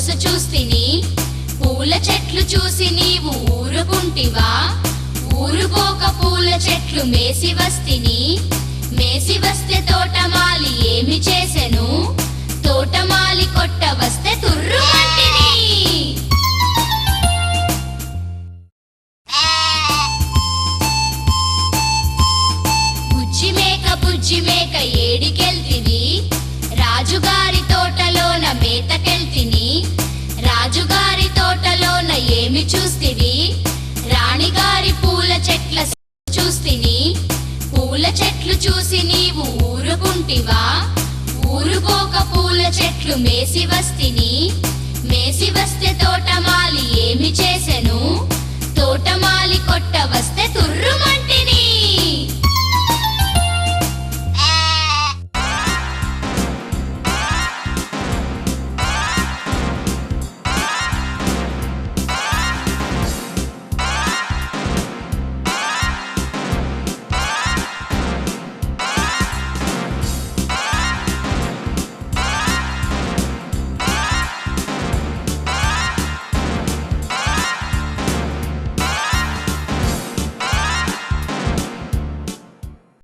కొస చూస్తిని పూల చెట్లు చూసి నీవు ఊరుకుంటివా ఊరుకోక పూల చెట్లు మేసి వస్తిని మేసి వస్తే తోటమాలి ఏమి చేసెను తోటమాలి కొట్ట వస్తే తుర్రుమంటిని బుజ్జి మేక ఏడికెళ్తివి రాజుగారి తోటలోన మేతకెళ్తిని రాజుగారి తోటలోన ఏమి చూస్తివి రాణిగారి పూల చెట్ల చూస్తిని పూల చెట్లు చూసి నీవు ఊరుకుంటివా ఊరుకోక పూల చెట్లు మేసి వస్తిని మేసి వస్తే తోటమాలి ఏమి చేసెను తోటమాలి కొట్ట